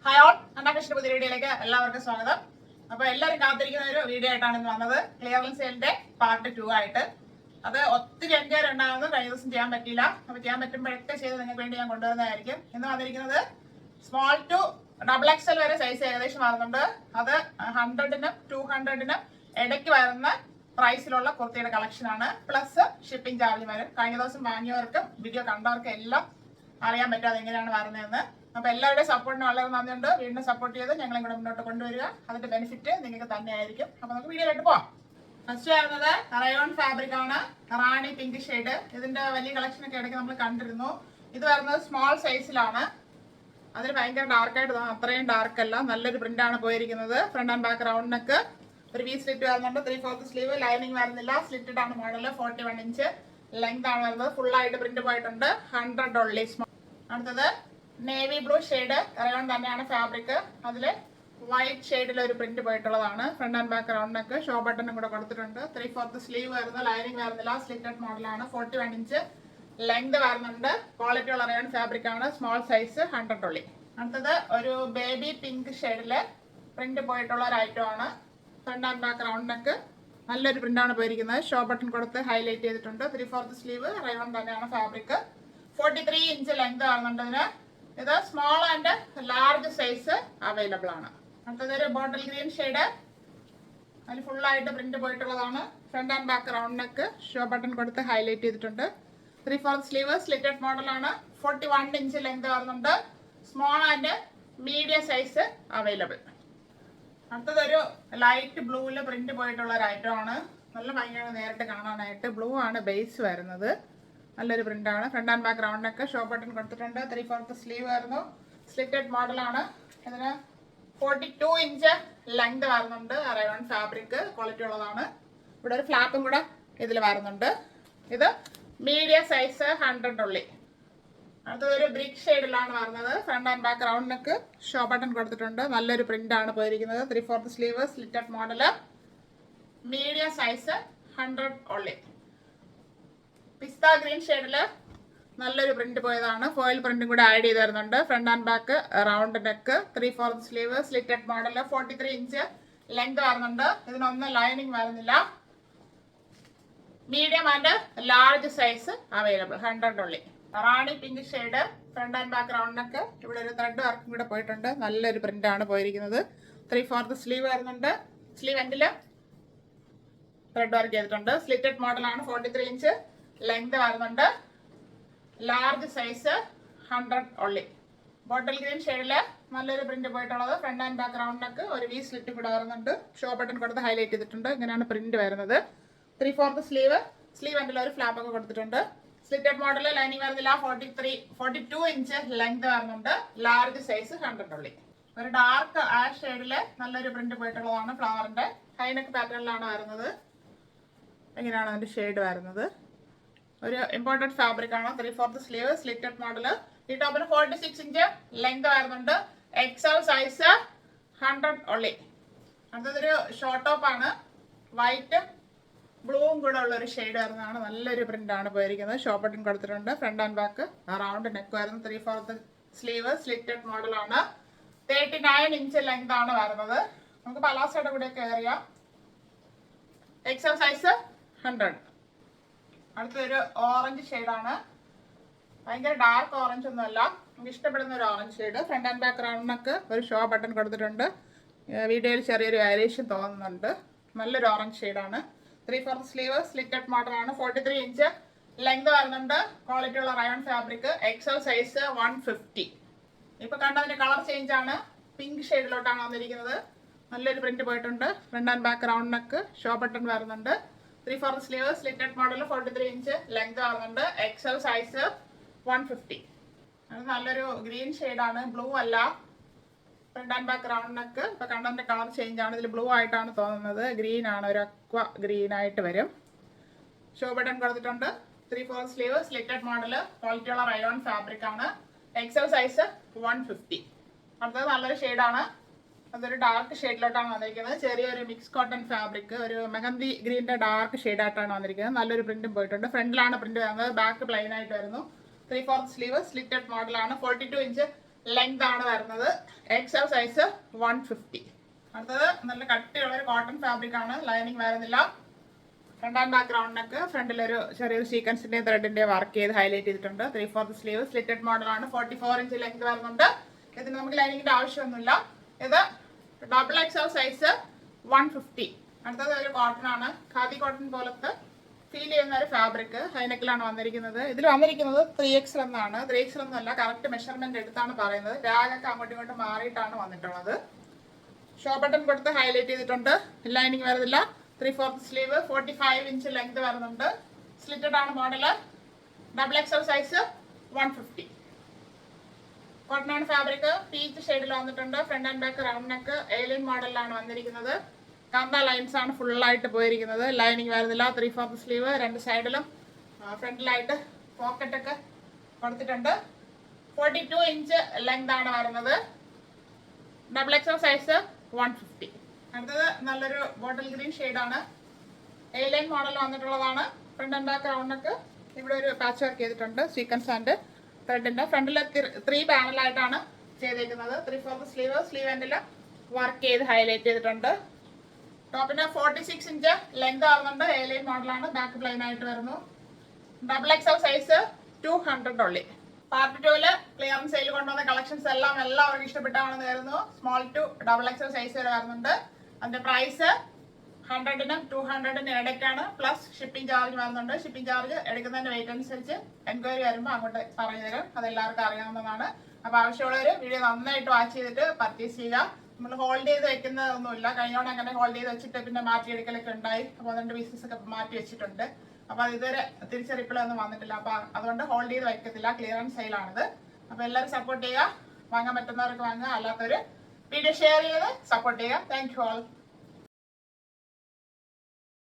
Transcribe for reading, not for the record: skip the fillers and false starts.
Hi all, അണ്ണാകൃഷ്ണ പുതിയ വീഡിയോയിലേക്ക് എല്ലാവർക്കും സ്വാഗതം. അപ്പൊ എല്ലാവരും കാത്തിരിക്കുന്ന ഒരു വീഡിയോ ആയിട്ടാണ് ഇന്ന് വന്നത്. ക്ലിയറൻസ് സെയിലിന്റെ പാർട്ട് 2 ആയിട്ട്. അത് ഒത്തിരി എൻക്വയറി ഉണ്ടാകുന്നത് കഴിഞ്ഞ ദിവസം ചെയ്യാൻ പറ്റിയില്ല. അപ്പൊ ചെയ്യാൻ പറ്റുമ്പോഴൊക്കെ ചെയ്ത് നിങ്ങൾക്ക് വേണ്ടി ഞാൻ കൊണ്ടുവരുന്നതായിരിക്കും. ഇന്ന് വന്നിരിക്കുന്നത് സ്മോൾ ടു XXL വരെ സൈസ് ഏകദേശം വരുന്നുണ്ട്. അത് 100-നും 200-നും ഇടയ്ക്ക് വരുന്ന പ്രൈസിലുള്ള കുർത്തിയുടെ കളക്ഷൻ ആണ്. പ്ലസ് ഷിപ്പിംഗ് ചാർജ് വരും. കഴിഞ്ഞ ദിവസം വാങ്ങിയവർക്കും വീഡിയോ കണ്ടവർക്കും എല്ലാം അറിയാൻ പറ്റാതെ എങ്ങനെയാണ് വരുന്നതെന്ന്. അപ്പൊ എല്ലാവരുടെയും സപ്പോർട്ടിന് വളരെ നന്ദിയുണ്ട്. വീണ്ടും സപ്പോർട്ട് ചെയ്ത് ഞങ്ങളെ കൂടെ മുന്നോട്ട് കൊണ്ടുവരിക. അതിന്റെ ബെനിഫിറ്റ് നിങ്ങൾക്ക് തന്നെയായിരിക്കും. അപ്പൊ നമുക്ക് വീഡിയോയിലോട്ട് പോവാം. ഫസ്റ്റ് വരുന്നത് റയോൺ ഫാബ്രിക് ആണ്, റാണി പിങ്ക് ഷെയ്ഡ്. ഇതിന്റെ വലിയ കളക്ഷൻ ഒക്കെ ഇടയ്ക്ക് നമ്മൾ കണ്ടിരുന്നു. ഇത് വരുന്നത് സ്മോൾ സൈസിലാണ്. അതിന് ഭയങ്കര ഡാർക്കായിട്ട് തോന്നും, അത്രയും ഡാർക്ക് അല്ല. നല്ലൊരു പ്രിന്റ് ആണ് പോയിരിക്കുന്നത്. Front and back round neck, ഒരു വി സ്ലിറ്റ് വരുന്നുണ്ട്. 3/4 സ്ലീവ്, ലൈനിങ് വരുന്നില്ല. സ്ലിറ്റഡ് ആണ് മോഡൽ. 41 ഇഞ്ച് ലെങ്ത് ആണ് വരുന്നത്. ഫുൾ ആയിട്ട് പ്രിന്റ് പോയിട്ടുണ്ട്. 100 ഓൺലി. അടുത്തത് നേവി ബ്ലൂ ഷെയ്ഡ്, റയോൺ തന്നെയാണ് ഫാബ്രിക്. അതില് വൈറ്റ് ഷെയ്ഡിൽ ഒരു പ്രിന്റ് പോയിട്ടുള്ളതാണ്. Front and back round neck, show ബട്ടണും കൂടെ കൊടുത്തിട്ടുണ്ട്. 3/4 സ്ലീവ് വരുന്നത്, ലൈനിങ് വരുന്നില്ല. സ്ലിറ്റഡ് മോഡലാണ്. 41 ഇഞ്ച് ലെങ്ത് വരുന്നുണ്ട്. ക്വാളിറ്റി ഉള്ള റയോൺ ഫാബ്രിക് ആണ്. Small size, 100 only. അടുത്തത് ഒരു ബേബി പിങ്ക് ഷെയ്ഡില് പ്രിന്റ് പോയിട്ടുള്ള ഒരു ഐറ്റം ആണ്. Front and back round neck, നല്ലൊരു പ്രിന്റ് ആണ് പോയിരിക്കുന്നത്. ഷോ ബട്ടൺ കൊടുത്ത് ഹൈലൈറ്റ് ചെയ്തിട്ടുണ്ട്. 3/4 സ്ലീവ്, റയോൺ തന്നെയാണ് ഫാബ്രിക്. 43 ഇഞ്ച് ലെങ്ത് വരുന്നുണ്ട് ഇതിന്. ഇത് small and large size available ആണ്. അടുത്തത് ഒരു ബോട്ടിൽ ഗ്രീൻ ഷെയ്ഡ്, അതിൽ ഫുൾ ആയിട്ട് പ്രിന്റ് പോയിട്ടുള്ളതാണ്. Front and back round neck, show button കൊടുത്ത് ഹൈലൈറ്റ് ചെയ്തിട്ടുണ്ട്. 3/4 സ്ലീവ്, സ്ലിറ്റഡ് മോഡലാണ്. 41 ഇഞ്ച് ലെങ്ത് വരുന്നുണ്ട്. Small and medium size available. അടുത്തതൊരു ലൈറ്റ് ബ്ലൂവില് പ്രിന്റ് പോയിട്ടുള്ള ഒരു ഐറ്റം ആണ്. നല്ല ഭംഗിയാണ് നേരിട്ട് കാണാനായിട്ട്. ബ്ലൂ ആണ് ബേസ് വരുന്നത്. നല്ലൊരു പ്രിന്റ് ആണ്. Front and back round neck, show button കൊടുത്തിട്ടുണ്ട്. 3/4 സ്ലീവ് വരുന്നു. സ്ലിറ്റഡ് മോഡലാണ്. ഇതിന് 42 ഇഞ്ച് ലെങ്ത് വരുന്നുണ്ട്. റയോൺ ഫാബ്രിക്, ക്വാളിറ്റി ഉള്ളതാണ്. ഇവിടെ ഒരു ഫ്ലാപ്പും കൂടെ ഇതിൽ വരുന്നുണ്ട്. ഇത് മീഡിയം സൈസ്, 100 ഉള്ളി. അടുത്തതൊരു ബ്രിക്ക് ഷെയ്ഡിലാണ് വരുന്നത്. Front and back round neck, show button കൊടുത്തിട്ടുണ്ട്. നല്ലൊരു പ്രിന്റ് ആണ് പോയിരിക്കുന്നത്. 3/4 sleeve, slitted model, medium size, 100 only. പിസ്ത ഗ്രീൻ ഷെയ്ഡില് നല്ലൊരു പ്രിന്റ് പോയതാണ്. ഫോയിൽ പ്രിന്റും കൂടെ ആഡ് ചെയ്ത് തരുന്നുണ്ട്. Front and back round neck, 3/4 sleeve, slitted model, 43 inch length വരുന്നുണ്ട്. ഇതിനൊന്നും ലൈനിങ് വരുന്നില്ല. Medium and large size available, 100 only. Rani pink shade, front and back round neck, ഇവിടെ ഒരു ത്രെഡ് വർക്കും കൂടെ പോയിട്ടുണ്ട്. നല്ലൊരു പ്രിന്റ് ആണ് പോയിരിക്കുന്നത്. 3/4 സ്ലീവ് വരുന്നുണ്ട്. സ്ലീവ് എൻഡില് ത്രെഡ് വർക്ക് ചെയ്തിട്ടുണ്ട്. സ്ലിറ്റഡ് മോഡലാണ്. 43 ഇഞ്ച് ലെങ്ത് വരുന്നുണ്ട്. Large size, 100 only. Bottle green ഷെയ്ഡില് നല്ലൊരു പ്രിന്റ് പോയിട്ടുള്ളത്. Front and back round neck, ഒരു വി സ്ലിറ്റ് കൂടെ വരുന്നുണ്ട്. ഷോ ബട്ടൺ കൊടുത്ത് ഹൈലൈറ്റ് ചെയ്തിട്ടുണ്ട്. ഇങ്ങനെയാണ് പ്രിന്റ് വരുന്നത്. 3/4 സ്ലീവ്, സ്ലീവ് എൻഡിൽ ഒരു ഫ്ലാപ്പ് ഒക്കെ കൊടുത്തിട്ടുണ്ട്. സ്ലിറ്റഡ് മോഡൽ, ലൈനിങ് വരുന്നില്ല. 42 ഇഞ്ച് ലെങ്ത് വരുന്നുണ്ട്. ലാർജ് സൈസ്, 100 ഉള്ളി. ഒരു ഡാർക്ക് ആഷ് ഷെയ്ഡില് നല്ലൊരു പ്രിന്റ് പോയിട്ടുള്ളതാണ്. ഫ്ലവറിന്റെ ഹൈനെക്ക് പാറ്റേണിലാണ് വരുന്നത്. എങ്ങനെയാണ് അതിന്റെ ഷെയ്ഡ് വരുന്നത്. ഒരു ഇമ്പോർട്ടൻറ്റ് ഫാബ്രിക് ആണ്. 3/4 സ്ലീവ്, സ്ലിറ്റഡ് മോഡല്. ഈ ടോപ്പിന് 46 ഇഞ്ച് ലെങ്ത് വരുന്നുണ്ട്. XL സൈസ്, 100 ഉള്ളി. അടുത്തതൊരു ഷോർട്ട് ടോപ്പ് ആണ്. വൈറ്റ് ബ്ലൂവും കൂടെ ഉള്ള ഒരു ഷെയ്ഡ് വരുന്നതാണ്. നല്ലൊരു പ്രിന്റ് ആണ് പോയിരിക്കുന്നത്. ഷോ ബട്ടൺ കൊടുത്തിട്ടുണ്ട്. Front and back round neck വരുന്നു. 3/4 സ്ലീവ്, സ്ലിറ്റഡ് മോഡലാണ്. 39 ഇഞ്ച് ലെങ്ത് ആണ് വരുന്നത്. നമുക്ക് പലാസോയുടെ കൂടെ കയറിയാം. XL size, 100. അടുത്തൊരു ഓറഞ്ച് ഷെയ്ഡാണ്. ഭയങ്കര ഡാർക്ക് ഓറഞ്ച് ഒന്നുമല്ല, നമുക്ക് ഇഷ്ടപ്പെടുന്ന ഒരു orange shade. Front and back round neck, ഒരു ഷോ ബട്ടൺ കൊടുത്തിട്ടുണ്ട്. വീഡിയോയിൽ ചെറിയൊരു വേരിയേഷൻ തോന്നുന്നുണ്ട്. നല്ലൊരു ഓറഞ്ച് ഷെയ്ഡാണ്. 3/4 സ്ലീവ്, സ്ലിറ്റഡ് മോഡലാണ്. 43 ഇഞ്ച് ലെങ്ത് വരുന്നുണ്ട്. ക്വാളിറ്റി ഉള്ള റയോൺ ഫാബ്രിക്. XL size, 150. ഇപ്പൊ കണ്ടതിന്റെ കളർ ചേഞ്ച് ആണ്. പിങ്ക് ഷെയ്ഡിലോട്ടാണ് വന്നിരിക്കുന്നത്. നല്ലൊരു പ്രിന്റ് പോയിട്ടുണ്ട്. Front and back round neck, show button വരുന്നുണ്ട്. 3/4 sleeve, slitted model, 43 inch length വരുന്നുണ്ട്. XL size, 150. അത് നല്ലൊരു ഗ്രീൻ ഷെയ്ഡാണ്, ബ്ലൂ അല്ല. Front and back round neck, ഇപ്പൊ കണ്ടതിന്റെ കളർ ചേഞ്ച് ആണ്. ഇതിൽ ബ്ലൂ ആയിട്ടാണ് തോന്നുന്നത്. ഗ്രീൻ ആണ്, ഒരു അക്വ ഗ്രീൻ ആയിട്ട് വരും. ഷോ ബട്ടൺ കൊടുത്തിട്ടുണ്ട്. 3/4 സ്ലീവ്, സ്ലിറ്റഡ് മോഡൽ, ക്വാളിറ്റി ഉള്ള റയോൺ ഫാബ്രിക് ആണ്. XL size, 150. അടുത്തത് നല്ലൊരു ഷെയ്ഡാണ്. അതൊരു ഡാർക്ക് ഷെയ്ഡിലോട്ടാണ് വന്നിരിക്കുന്നത്. ചെറിയൊരു മിക്സ് കോട്ടൺ ഫാബ്രിക്, ഒരു മെഹന്തി ഗ്രീനിന്റെ ഡാർക്ക് ഷെയ്ഡായിട്ടാണ് വന്നിരിക്കുന്നത്. നല്ലൊരു പ്രിന്റും പോയിട്ടുണ്ട്. ഫ്രണ്ടിലാണ് പ്രിന്റ് വരുന്നത്, ബാക്ക് പ്ലെയിൻ ആയിട്ട് വരുന്നു. 3/4 സ്ലീവ്, സ്ലിറ്റഡ് മോഡലാണ്. 42 ഇഞ്ച് ലെങ്ത് ആണ് വരുന്നത്. XL size 150. അടുത്തത് നല്ല കട്ടിയുള്ള ഒരു കോട്ടൺ ഫാബ്രിക് ആണ്, ലൈനിങ് വരുന്നില്ല. Front and back round neck, ഫ്രണ്ടിലൊരു ചെറിയൊരു സീക്വൻസിന്റെ ത്രെഡിന്റെ വർക്ക് ചെയ്ത് ഹൈലൈറ്റ് ചെയ്തിട്ടുണ്ട്. 3/4 സ്ലീവ്, സ്ലിറ്റഡ് മോഡലാണ്. 44 ഇഞ്ച് ലെങ്ത് വരുന്നുണ്ട്. ഇതിന് നമുക്ക് ലൈനിങ്ങിന്റെ ആവശ്യമൊന്നുമില്ല. ഇത് ഡബിൾ എക്സൽ സൈസ് 150. അടുത്തത് ഒരു കോട്ടൺ ആണ്, ഖാദി കോട്ടൺ പോലത്തെ ഫീൽ ചെയ്യുന്ന ഒരു ഫാബ്രിക്. ഹൈനെക്കിലാണ് വന്നിരിക്കുന്നത്. ഇതിൽ വന്നിരിക്കുന്നത് 3XL എന്നാണ്. 3XL ഒന്നുമല്ല, കറക്റ്റ് മെഷർമെന്റ് എടുത്താണ് പറയുന്നത്. ടാഗൊക്കെ അങ്ങോട്ടും ഇങ്ങോട്ടും മാറിയിട്ടാണ് വന്നിട്ടുള്ളത്. ഷോ ബട്ടൺ കൊടുത്ത് ഹൈലൈറ്റ് ചെയ്തിട്ടുണ്ട്. ലൈനിങ് വരുന്നില്ല. 3/4 സ്ലീവ്, 45 ഇഞ്ച് ലെങ്ത് വരുന്നുണ്ട്. സ്ലിറ്റഡ് ആണ് model. Double XL size 150. Cotton ആണ് ഫാബ്രിക്. പീച്ച് ഷെയ്ഡിൽ വന്നിട്ടുണ്ട്. Front and back round neck, A line മോഡലിലാണ് വന്നിരിക്കുന്നത്. കാന്ത ലൈൻസ് ആണ് ഫുള്ളായിട്ട് പോയിരിക്കുന്നത്. ലൈനിങ് വരുന്നില്ല. 3/4 സ്ലീവ്, രണ്ട് സൈഡിലും ഫ്രണ്ടിലായിട്ട് പോക്കറ്റ് ഒക്കെ കൊടുത്തിട്ടുണ്ട്. 42 ഇഞ്ച് ലെങ്ത് ആണ് വരുന്നത്. Double XL size 150. അടുത്തത് നല്ലൊരു ബോട്ടിൽ ഗ്രീൻ ഷെയ്ഡാണ്. എ-ലൈൻ മോഡൽ വന്നിട്ടുള്ളതാണ്. Front and back round neck, ഇവിടെ ഒരു പാച്ച് വർക്ക് ചെയ്തിട്ടുണ്ട്. സീക്വൻസ് ആൻഡ് ത്രെഡിന്റെ ഫ്രണ്ടിൽ 3 പാനലായിട്ടാണ് ചെയ്തേക്കുന്നത്. 3/4 സ്ലീവ്, സ്ലീവ് എൻഡിൽ വർക്ക് ചെയ്ത് ഹൈലൈറ്റ് ചെയ്തിട്ടുണ്ട്. ടോപ്പിന് 46 ഇഞ്ച് ലെങ്ത് ആവുന്നുണ്ട്. എ-ലൈൻ മോഡലാണ്. ബാക്ക് പ്ലെയിൻ ആയിട്ട് വരുന്നു. ഡബിൾ എക്സൽ സൈസ് 200 ഉള്ളി. പാർട്ട് 2 ക്ലിയറൻസ് സെയിൽ കൊണ്ടുവന്ന കളക്ഷൻസ് എല്ലാം എല്ലാവർക്കും ഇഷ്ടപ്പെട്ടാണെന്ന് കരുതുന്നു. Small to double XL size വരെ വരുന്നുണ്ട്. അതിന്റെ പ്രൈസ് 100-നും 200-നും ഇടയ്ക്കാണ്. പ്ലസ് ഷിപ്പിംഗ് ചാർജ് വരുന്നുണ്ട്. ഷിപ്പിംഗ് ചാർജ് എടുക്കുന്നതിന്റെ വെയിറ്റ് അനുസരിച്ച് എൻക്വയറി വരുമ്പോൾ അങ്ങോട്ട് പറഞ്ഞു തരും. അതെല്ലാവർക്കും അറിയാവുന്നതാണ്. അപ്പോൾ ആവശ്യമുള്ളവർ വീഡിയോ നന്നായിട്ട് വാച്ച് ചെയ്തിട്ട് പർച്ചേസ് ചെയ്യുക. നമ്മൾ ഹോൾഡ് ചെയ്ത് വെക്കുന്നതൊന്നുമില്ല. കഴിഞ്ഞോടെ അങ്ങനെ ഹോൾഡ് ചെയ്ത് വെച്ചിട്ട് പിന്നെ മാറ്റിയെടുക്കലൊക്കെ ഉണ്ടായി. അപ്പോൾ അതുകൊണ്ട് ബിസിനസ് ഒക്കെ മാറ്റി വെച്ചിട്ടുണ്ട്. അപ്പോൾ അത് ഇതുവരെ തിരിച്ച് റിപ്ലൈ ഒന്നും വന്നിട്ടില്ല. അപ്പോൾ അതുകൊണ്ട് ഹോൾഡ് ചെയ്ത് വെക്കത്തില്ല. ക്ലിയറൻസ് സെയിലാണിത്. അപ്പോൾ എല്ലാവരും സപ്പോർട്ട് ചെയ്യുക. വാങ്ങാൻ പറ്റുന്നവർക്ക് വാങ്ങുക, അല്ലാത്തവർ വീഡിയോ ഷെയർ ചെയ്ത് സപ്പോർട്ട് ചെയ്യുക. Thank you all.